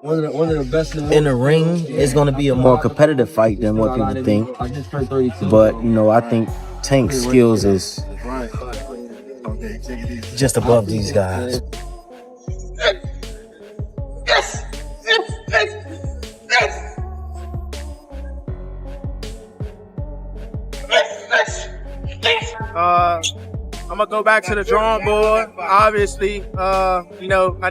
One of the best In the ring, it's going to be a more competitive fight than what people think. But, I think Tank's skills is just above these guys. I'm gonna go back to the drawing board. Obviously, I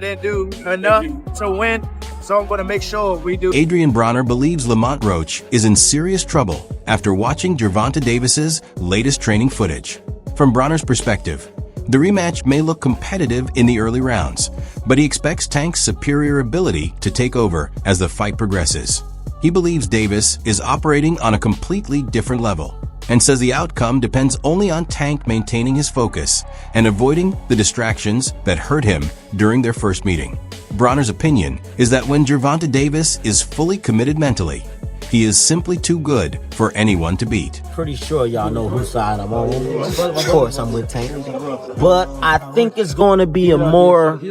didn't do enough to win, so I'm gonna make sure we do. Adrien Broner believes Lamont Roach is in serious trouble after watching Gervonta Davis's latest training footage. From Broner's perspective, the rematch may look competitive in the early rounds, but he expects Tank's superior ability to take over as the fight progresses. He believes Davis is operating on a completely different level, and says the outcome depends only on Tank maintaining his focus and avoiding the distractions that hurt him during their first meeting. Broner's opinion is that when Gervonta Davis is fully committed mentally, he is simply too good for anyone to beat. Pretty sure y'all know whose side I'm on. Of course, I'm with Tank. But I think it's going to be a more... It's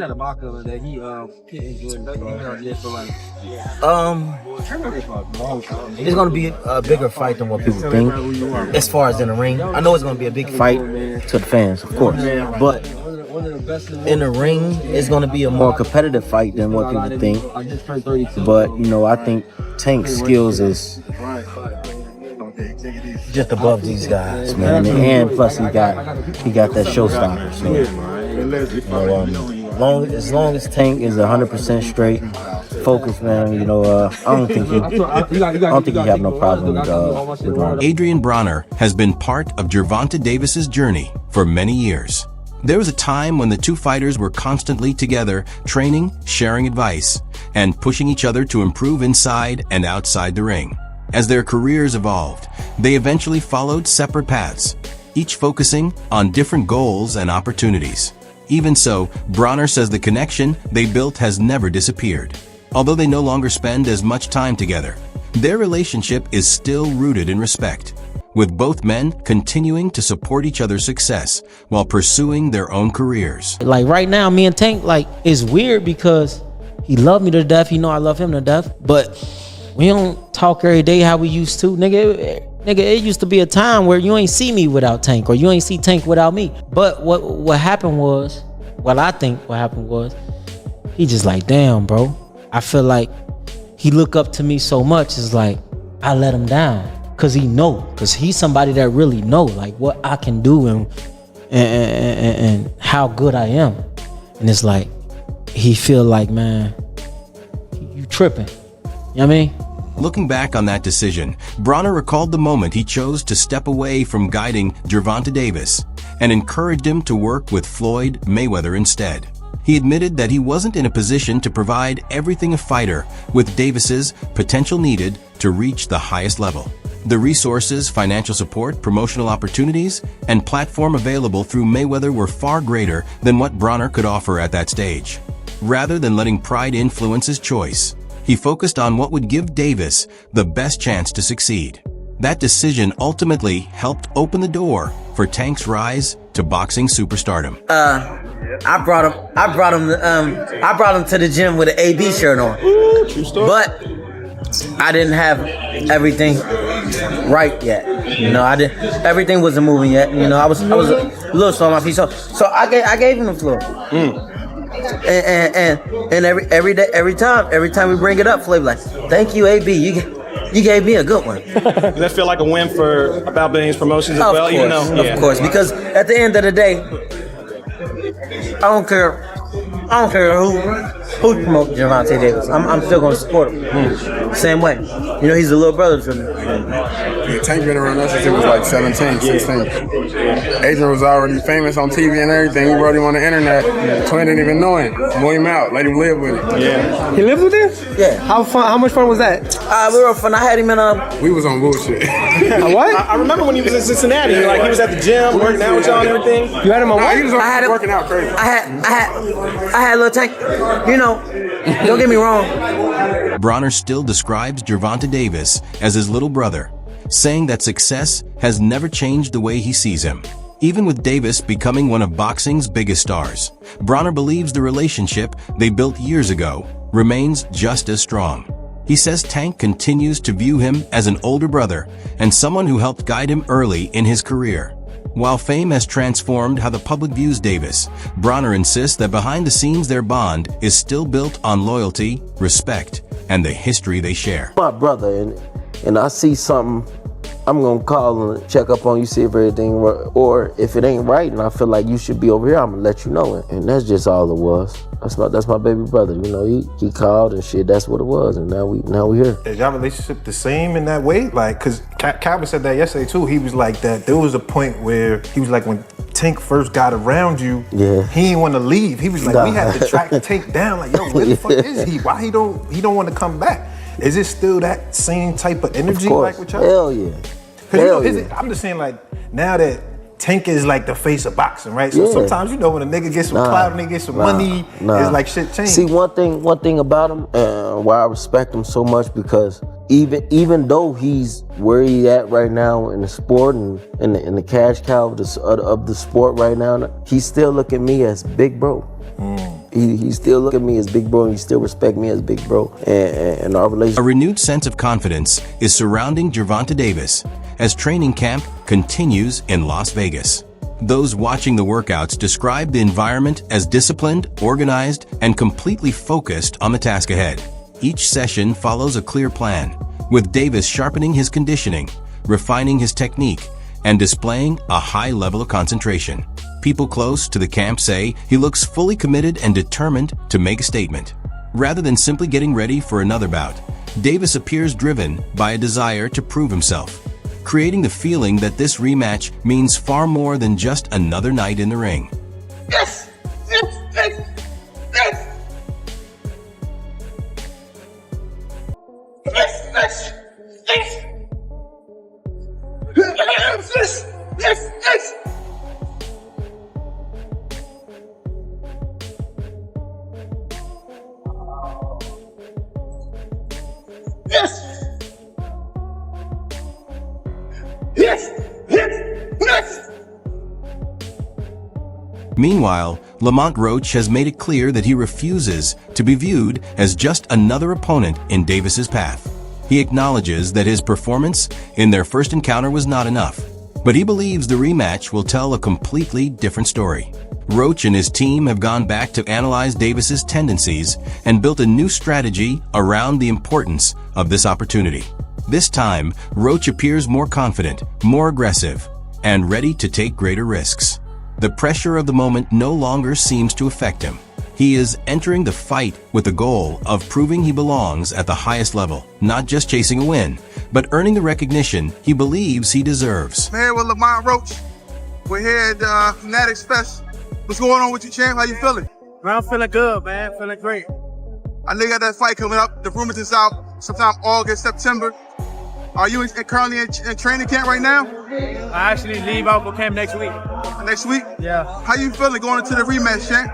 going to be a bigger fight than what people think, as far as in the ring. I know it's going to be a big fight to the fans, of course. But in the ring, it's going to be a more competitive fight than what people think. But, I think Tank's skills is just above these guys, man. And plus, he got that showstopper. So, as long as Tank is 100% straight, focused, man, I don't think he have no problem with Broner. Adrien Broner has been part of Gervonta Davis's journey for many years. There was a time when the two fighters were constantly together, training, sharing advice, and pushing each other to improve inside and outside the ring. As their careers evolved, they eventually followed separate paths, each focusing on different goals and opportunities. Even so, Broner says the connection they built has never disappeared. Although they no longer spend as much time together, their relationship is still rooted in respect, with both men continuing to support each other's success while pursuing their own careers. Like right now, me and Tank, it's weird because he loved me to death. He know I love him to death. But we don't talk every day how we used to. Nigga, it used to be a time where you ain't see me without Tank, or you ain't see Tank without me. But what happened was, I think what happened was, he just like, damn, bro. I feel like he look up to me so much. It's like, I let him down. Cause he's somebody that really know what I can do and how good I am. And it's like, he feel like, man, you tripping. You know what I mean? Looking back on that decision, Broner recalled the moment he chose to step away from guiding Gervonta Davis and encouraged him to work with Floyd Mayweather instead. He admitted that he wasn't in a position to provide everything a fighter with Davis's potential needed to reach the highest level. The resources, financial support, promotional opportunities, and platform available through Mayweather were far greater than what Broner could offer at that stage. Rather than letting pride influence his choice, he focused on what would give Davis the best chance to succeed. That decision ultimately helped open the door for Tank's rise to boxing superstardom. I brought him to the gym with an AB shirt on. But I didn't have everything right yet. I didn't. Everything wasn't moving yet. I was a little slow on my feet. So I gave him the floor. And every time we bring it up, Flav like, thank you, AB. You gave me a good one. Does that feel like a win for About Billions Promotions as well? Of course, because at the end of the day, I don't care who promotes Gervonta Davis. I'm still going to support him. Same way. He's a little brother to me. Yeah, Tank been around us since he was like 17, 16. Adrien was already famous on TV and everything. He wrote him on the internet. Twin didn't even know him. Moved him out. Let him live with him. Yeah. He lived with him? Yeah. How much fun was that? We were fun. I had him in We was on bullshit. What? I remember when he was in Cincinnati. He was at the gym, working out with y'all and everything. You had him on what? He was working out crazy. I had a little Tank. Don't get me wrong. Broner still describes Gervonta Davis as his little brother, saying that success has never changed the way he sees him. Even with Davis becoming one of boxing's biggest stars, Broner believes the relationship they built years ago remains just as strong. He says Tank continues to view him as an older brother and someone who helped guide him early in his career. While fame has transformed how the public views Davis, Broner insists that behind the scenes their bond is still built on loyalty, respect, and the history they share. My brother, and I see something, I'm gonna call and check up on you, see if everything right, or if it ain't right and I feel like you should be over here, I'm gonna let you know it. And that's just all it was. That's my baby brother. You know, he called and shit. That's what it was. And now we here. Is y'all relationship the same in that way? Like, cause Calvin said that yesterday too. He was like that. There was a point where he was like, when Tank first got around you, yeah, he didn't want to leave. He was like, we had to track Tank down. Like, yo, where the fuck is he? Why he don't want to come back? Is it still that same type of energy? Of course. Like with y'all? Hell yeah. Cause I'm just saying, like, now that Tank is like the face of boxing, right? So sometimes, you know, when a nigga gets some clout and they get some money, it's like shit changed. See, one thing about him, why I respect him so much, because even though he's where he at right now in the sport and in the cash cow of the sport right now, he still look at me as big bro. He still look at me as big bro, and he still respect me as big bro, and our relationship. A renewed sense of confidence is surrounding Gervonta Davis as training camp continues in Las Vegas. Those watching the workouts describe the environment as disciplined, organized, and completely focused on the task ahead. Each session follows a clear plan, with Davis sharpening his conditioning, refining his technique, and displaying a high level of concentration. People close to the camp say he looks fully committed and determined to make a statement. Rather than simply getting ready for another bout, Davis appears driven by a desire to prove himself, creating the feeling that this rematch means far more than just another night in the ring. Yes! Yes! Yes! Yes! Yes! Yes! Yes! Yes! Yes! Yes! Yes! Yes! Yes! Yes! Meanwhile, Lamont Roach has made it clear that he refuses to be viewed as just another opponent in Davis's path. He acknowledges that his performance in their first encounter was not enough, but he believes the rematch will tell a completely different story. Roach and his team have gone back to analyze Davis's tendencies and built a new strategy around the importance of this opportunity. This time, Roach appears more confident, more aggressive, and ready to take greater risks. The pressure of the moment no longer seems to affect him. He is entering the fight with the goal of proving he belongs at the highest level, not just chasing a win, but earning the recognition he believes he deserves. I'm here with Lamont Roach. We're here at Fanatics Fest. What's going on with you, champ? How you feeling? Man, I'm feeling good, man. Feeling great. I know you got that fight coming up. The rumors is out sometime August, September. Are you currently in training camp right now? I actually leave out for camp next week. Next week? Yeah. How you feeling going into the rematch, champ?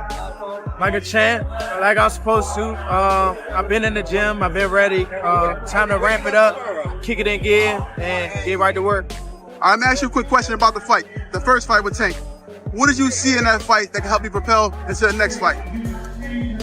Like a champ, like I'm supposed to. I've been in the gym. I've been ready. Time to ramp it up, kick it in gear, and get right to work. I'm gonna ask you a quick question about the fight. The first fight with Tank. What did you see in that fight that can help you propel into the next fight?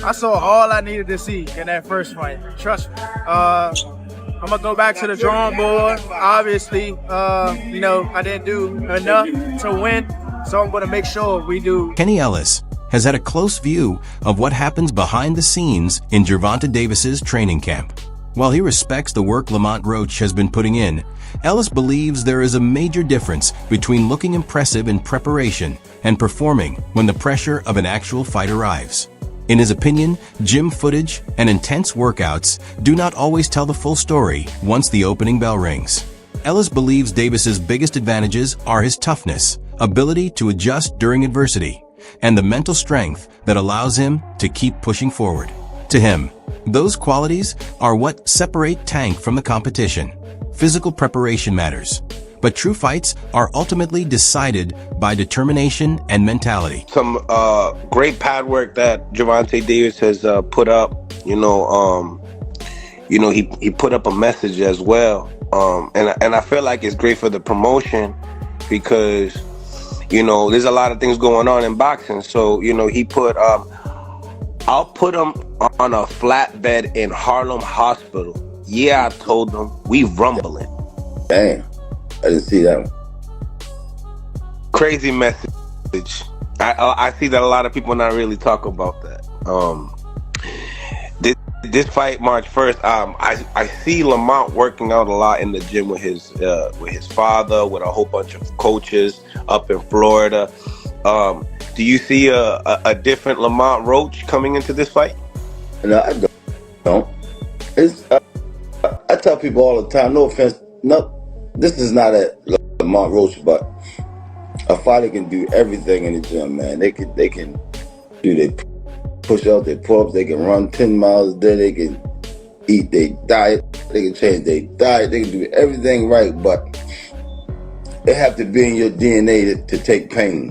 I saw all I needed to see in that first fight. Trust me. I'm gonna go back to the drawing board. Obviously, I didn't do enough to win, so I'm gonna make sure we do. Kenny Ellis has had a close view of what happens behind the scenes in Gervonta Davis's training camp. While he respects the work Lamont Roach has been putting in, Ellis believes there is a major difference between looking impressive in preparation and performing when the pressure of an actual fight arrives. In his opinion, gym footage and intense workouts do not always tell the full story once the opening bell rings. Ellis believes Davis's biggest advantages are his toughness, ability to adjust during adversity, and the mental strength that allows him to keep pushing forward. To him, those qualities are what separate Tank from the competition. Physical preparation matters, but true fights are ultimately decided by determination and mentality. Some great pad work that Gervonta Davis has put up. He put up a message as well, and I feel like it's great for the promotion because You know, there's a lot of things going on in boxing. So, you know, he put, I'll put him on a flatbed in Harlem Hospital. Yeah, I told him, we rumbling. Damn, I didn't see that one. Crazy message. I see that a lot of people not really talk about that. This fight March 1st, I see Lamont working out a lot in the gym with his father, with a whole bunch of coaches up in Florida. Do you see a different Lamont Roach coming into this fight? No, I don't. It's I tell people all the time, no offense, this is not a Lamont Roach, but a fighter can do everything in the gym, man. They can do their push-ups, their pull-ups, they can run 10 miles a day, they can eat their diet, they can change their diet, they can do everything right, but it have to be in your DNA to take pain.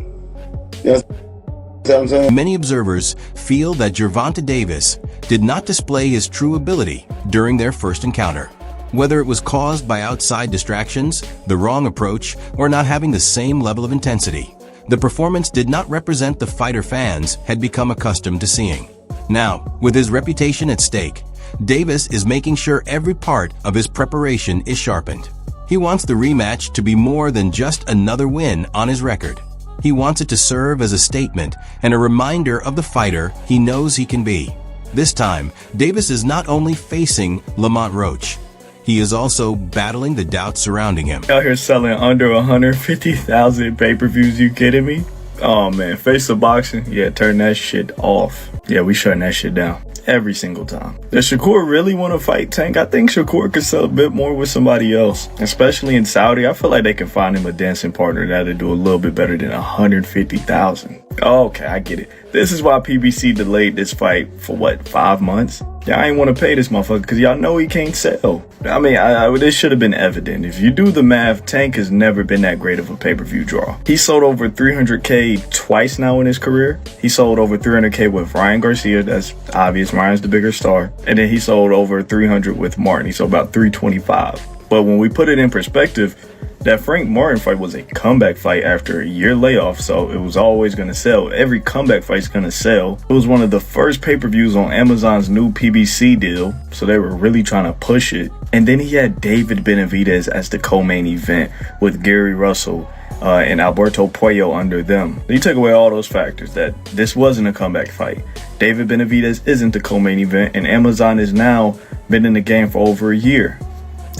You know what I'm saying? Many observers feel that Gervonta Davis did not display his true ability during their first encounter. Whether it was caused by outside distractions, the wrong approach, or not having the same level of intensity, the performance did not represent the fighter fans had become accustomed to seeing. Now, with his reputation at stake, Davis is making sure every part of his preparation is sharpened. He wants the rematch to be more than just another win on his record. He wants it to serve as a statement and a reminder of the fighter he knows he can be. This time, Davis is not only facing Lamont Roach, he is also battling the doubts surrounding him. Out here selling under 150,000 pay-per-views, you kidding me? Oh man, face of boxing, yeah, turn that shit off. Yeah, we shutting that shit down every single time. Does Shakur really want to fight Tank? I think Shakur could sell a bit more with somebody else, especially in Saudi. I feel like they can find him a dancing partner that'll do a little bit better than 150,000. Okay, I get it. This is why PBC delayed this fight for what, 5 months? Y'all ain't want to pay this motherfucker because y'all know he can't sell. I mean, this should have been evident. If you do the math, Tank has never been that great of a pay-per-view draw. He sold over 300K twice now in his career. He sold over 300K with Ryan Garcia. That's obvious. Ryan's the bigger star. And then he sold over 300 with Martin. He sold about 325. But when we put it in perspective, that Frank Martin fight was a comeback fight after a year layoff, so it was always going to sell. Every comeback fight's going to sell. It was one of the first pay-per-views on Amazon's new PBC deal, so they were really trying to push it. And then he had David Benavidez as the co-main event with Gary Russell and Alberto Puello under them. You take away all those factors that this wasn't a comeback fight. David Benavidez isn't the co-main event, and Amazon has now been in the game for over a year.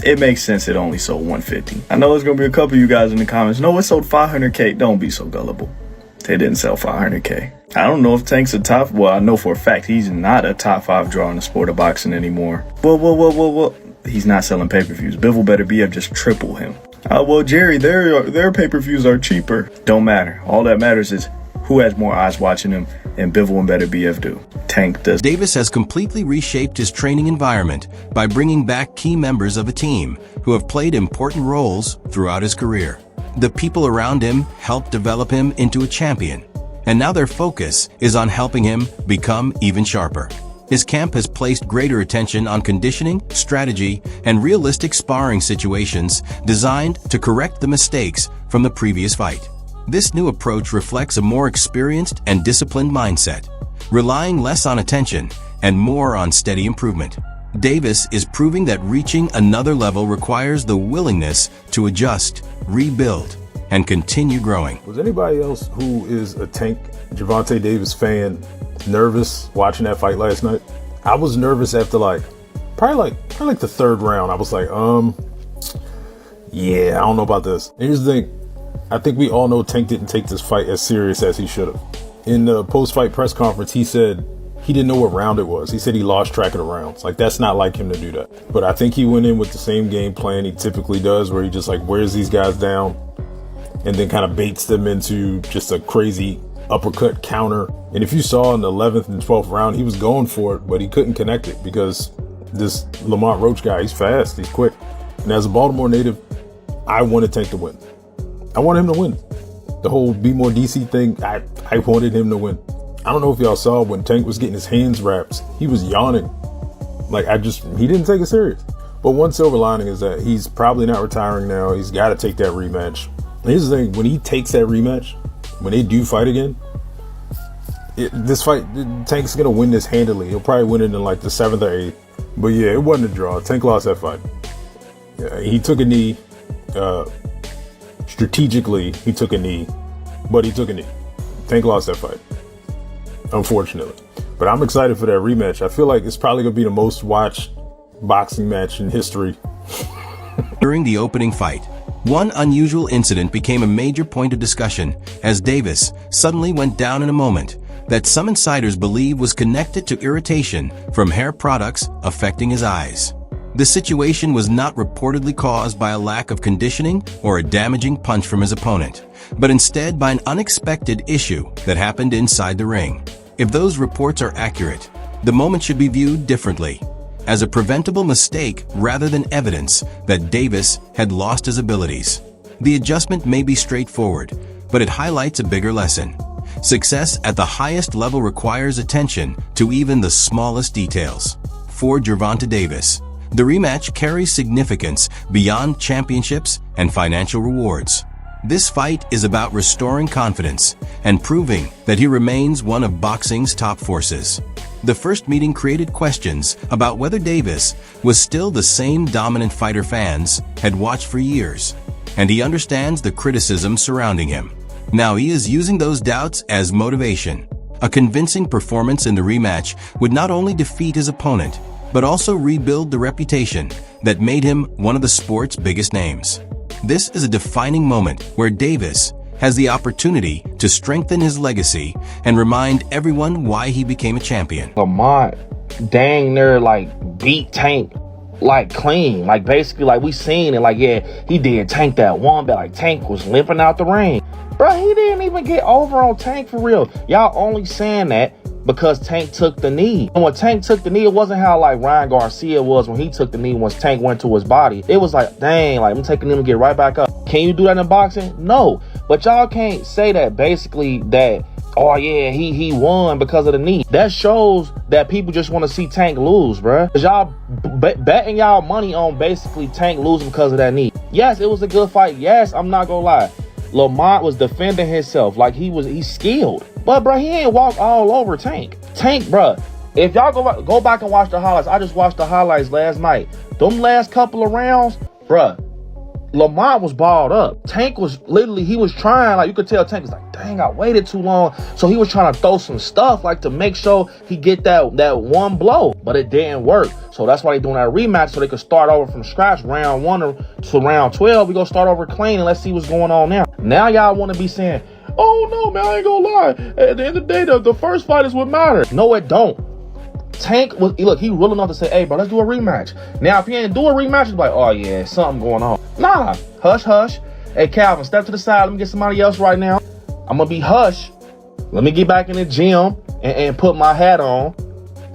It makes sense it only sold 150. I know there's going to be a couple of you guys in the comments. No, it sold 500K. Don't be so gullible. They didn't sell 500K. I don't know if Tank's a top... Well, I know for a fact he's not a top 5 draw in the sport of boxing anymore. Well. He's not selling pay-per-views. Bivol better be have just triple him. Well, Jerry, their pay-per-views are cheaper. Don't matter. All that matters is who has more eyes watching him, and Bivol and Better BF do. Tank does. Davis has completely reshaped his training environment by bringing back key members of a team who have played important roles throughout his career. The people around him helped develop him into a champion, and now their focus is on helping him become even sharper. His camp has placed greater attention on conditioning, strategy, and realistic sparring situations designed to correct the mistakes from the previous fight. This new approach reflects a more experienced and disciplined mindset, relying less on attention and more on steady improvement. Davis is proving that reaching another level requires the willingness to adjust, rebuild, and continue growing. Was anybody else who is a Tank Gervonta Davis fan nervous watching that fight last night? I was nervous after probably like the third round. I was like, yeah, I don't know about this. And here's the thing. I think we all know Tank didn't take this fight as serious as he should have. In the post-fight press conference, he said he didn't know what round it was. He said he lost track of the rounds. Like, that's not like him to do that. But I think he went in with the same game plan he typically does, where he just wears these guys down and then kind of baits them into just a crazy uppercut counter. And if you saw in the 11th and 12th round, he was going for it, but he couldn't connect it because this Lamont Roach guy, he's fast, he's quick. And as a Baltimore native, I wanted Tank to win. I wanted him to win. The whole Be More DC thing, I wanted him to win. I don't know if y'all saw when Tank was getting his hands wrapped, he was yawning. He didn't take it serious. But one silver lining is that he's probably not retiring now. He's got to take that rematch. And here's the thing, when he takes that rematch, when they do fight again, this fight, Tank's gonna win this handily. He'll probably win it in like the 7th or 8th. But yeah, it wasn't a draw. Tank lost that fight. Yeah, he took a knee. Strategically, he took a knee, but he took a knee. Tank lost that fight, unfortunately. But I'm excited for that rematch. I feel like it's probably gonna be the most watched boxing match in history. During the opening fight, one unusual incident became a major point of discussion as Davis suddenly went down in a moment that some insiders believe was connected to irritation from hair products affecting his eyes. The situation was not reportedly caused by a lack of conditioning or a damaging punch from his opponent, but instead by an unexpected issue that happened inside the ring. If those reports are accurate, the moment should be viewed differently, as a preventable mistake rather than evidence that Davis had lost his abilities. The adjustment may be straightforward, but it highlights a bigger lesson. Success at the highest level requires attention to even the smallest details. For Gervonta Davis, the rematch carries significance beyond championships and financial rewards. This fight is about restoring confidence and proving that he remains one of boxing's top forces. The first meeting created questions about whether Davis was still the same dominant fighter fans had watched for years, and he understands the criticism surrounding him. Now he is using those doubts as motivation. A convincing performance in the rematch would not only defeat his opponent, but also rebuild the reputation that made him one of the sport's biggest names. This is a defining moment where Davis has the opportunity to strengthen his legacy and remind everyone why he became a champion. Lamont dang near like beat Tank like clean, like basically like we seen it, like yeah, he did Tank that one, but like Tank was limping out the ring. Bro, he didn't even get over on Tank for real. Y'all only saying that because Tank took the knee. And when Tank took the knee, it wasn't how like Ryan Garcia was when he took the knee once Tank went to his body. It was like, dang, like I'm taking him to get right back up. Can you do that in boxing? No. But y'all can't say that basically that, oh yeah, he won because of the knee. That shows that people just want to see Tank lose, bruh. Cause y'all betting y'all money on basically Tank losing because of that knee. Yes, it was a good fight. Yes, I'm not gonna lie. Lamont was defending himself like he's skilled. But bro, he ain't walk all over Tank. Tank, bro, if y'all go back and watch the highlights, I just watched the highlights last night. Them last couple of rounds, bro, Lamont was balled up. Tank was literally, he was trying, like you could tell Tank was like, dang, I waited too long. So he was trying to throw some stuff like to make sure he get that one blow, but it didn't work. So that's why they doing that rematch so they could start over from scratch, round 1 to round 12. We gonna start over clean and let's see what's going on now. Now y'all want to be saying, oh no, man, I ain't gonna lie. At the end of the day, the first fight is what matters. No, it don't. Tank was, look, he real enough to say, hey, bro, let's do a rematch. Now, if he ain't do a rematch, it's like, oh yeah, something going on. Nah, hush, hush. Hey, Calvin, step to the side. Let me get somebody else right now. I'm gonna be hush. Let me get back in the gym and put my hat on,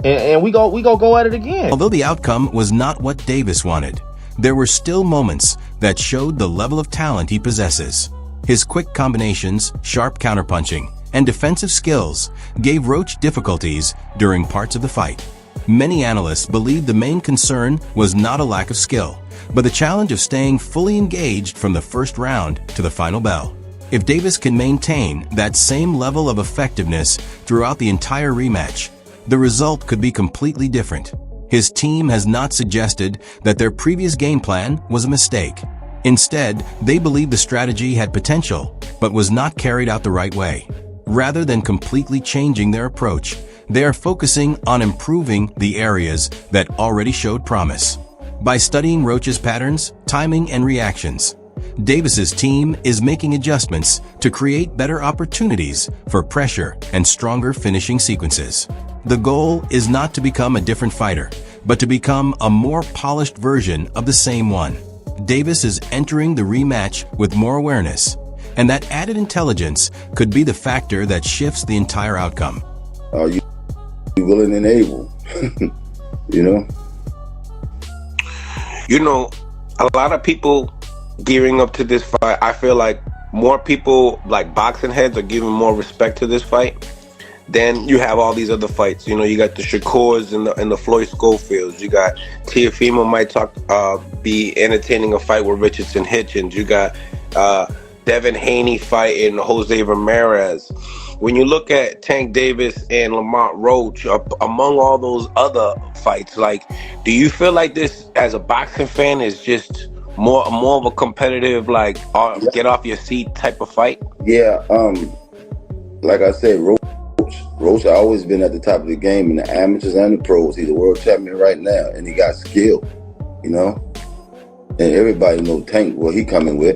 and we go at it again. Although the outcome was not what Davis wanted, there were still moments that showed the level of talent he possesses. His quick combinations, sharp counterpunching, and defensive skills gave Roach difficulties during parts of the fight. Many analysts believe the main concern was not a lack of skill, but the challenge of staying fully engaged from the first round to the final bell. If Davis can maintain that same level of effectiveness throughout the entire rematch, the result could be completely different. His team has not suggested that their previous game plan was a mistake. Instead, they believe the strategy had potential, but was not carried out the right way. Rather than completely changing their approach, they are focusing on improving the areas that already showed promise. By studying Roach's patterns, timing, and reactions, Davis's team is making adjustments to create better opportunities for pressure and stronger finishing sequences. The goal is not to become a different fighter, but to become a more polished version of the same one. Davis is entering the rematch with more awareness, and that added intelligence could be the factor that shifts the entire outcome. Are you willing and able? You know? You know, a lot of people gearing up to this fight, I feel like more people, like boxing heads, are giving more respect to this fight. Then you have all these other fights. You know, you got the Shakurs and the Floyd Schofields. You got Teofimo might be entertaining a fight with Richardson Hitchens. You got Devin Haney fighting Jose Ramirez. When you look at Tank Davis and Lamont Roach, among all those other fights, like, do you feel like this, as a boxing fan, is just more of a competitive, like, get off your seat type of fight? Yeah, like I said, Roach always been at the top of the game in the amateurs and the pros. He's a world champion right now, and he got skill, you know. And everybody know Tank what he coming with.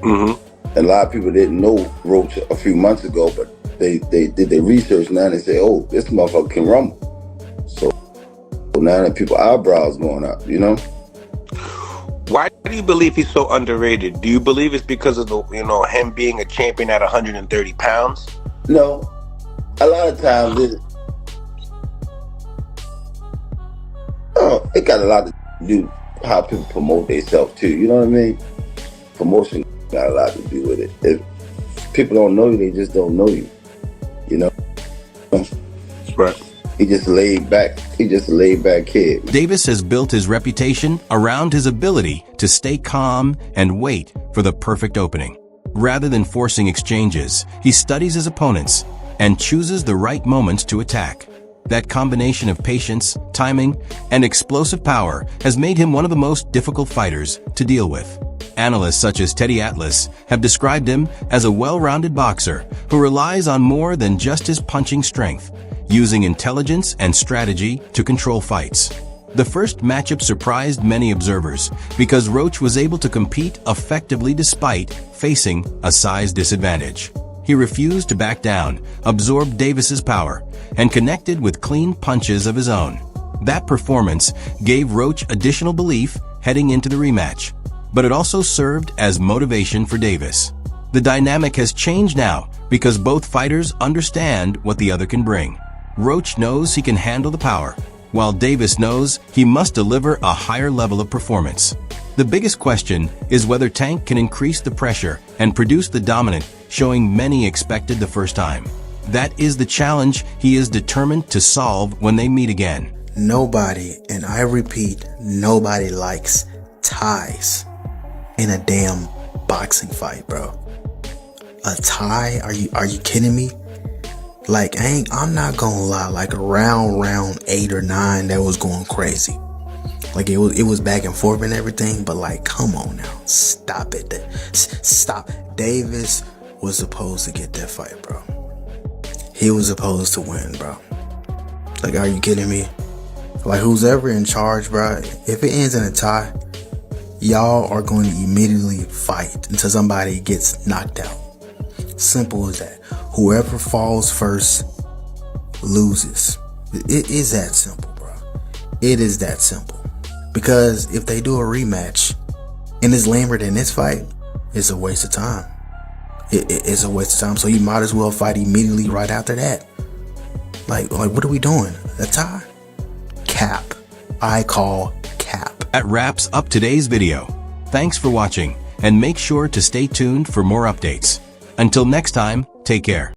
Mm-hmm. And a lot of people didn't know Roach a few months ago, but they did their research now and they say, oh, this motherfucker can rumble. So now that people eyebrows going up, you know. Why do you believe he's so underrated? Do you believe it's because of the, him being a champion at 130 pounds? No, a lot of times it got a lot to do how people promote themselves too. You know what I mean? Promotion got a lot to do with it. If people don't know you, they just don't know you. You know? Right. He just laid back. He just a laid back kid. Davis has built his reputation around his ability to stay calm and wait for the perfect opening. Rather than forcing exchanges, he studies his opponents and chooses the right moments to attack. That combination of patience, timing, and explosive power has made him one of the most difficult fighters to deal with. Analysts such as Teddy Atlas have described him as a well-rounded boxer who relies on more than just his punching strength, using intelligence and strategy to control fights. The first matchup surprised many observers because Roach was able to compete effectively despite facing a size disadvantage. He refused to back down, absorbed Davis's power, and connected with clean punches of his own. That performance gave Roach additional belief heading into the rematch, but it also served as motivation for Davis. The dynamic has changed now because both fighters understand what the other can bring. Roach knows he can handle the power, while Davis knows he must deliver a higher level of performance. The biggest question is whether Tank can increase the pressure and produce the dominant showing many expected the first time. That is the challenge he is determined to solve when they meet again. Nobody, and I repeat, nobody likes ties in a damn boxing fight, bro. A tie? Are you kidding me? Like, I'm not gonna lie, like around round 8 or 9, that was going crazy. Like it was back and forth and everything, but like, come on now, stop it. Stop. Davis was supposed to get that fight, bro. He was supposed to win, bro. Like, are you kidding me? Like, who's ever in charge, bro, if it ends in a tie, y'all are going to immediately fight until somebody gets knocked out. Simple as that. Whoever falls first loses. It is that simple, bro. It is that simple. Because if they do a rematch and it's lamer than this fight, it's a waste of time. It's a waste of time. So you might as well fight immediately right after that. Like what are we doing? A tie? Cap. I call cap. That wraps up today's video. Thanks for watching, and make sure to stay tuned for more updates. Until next time, take care.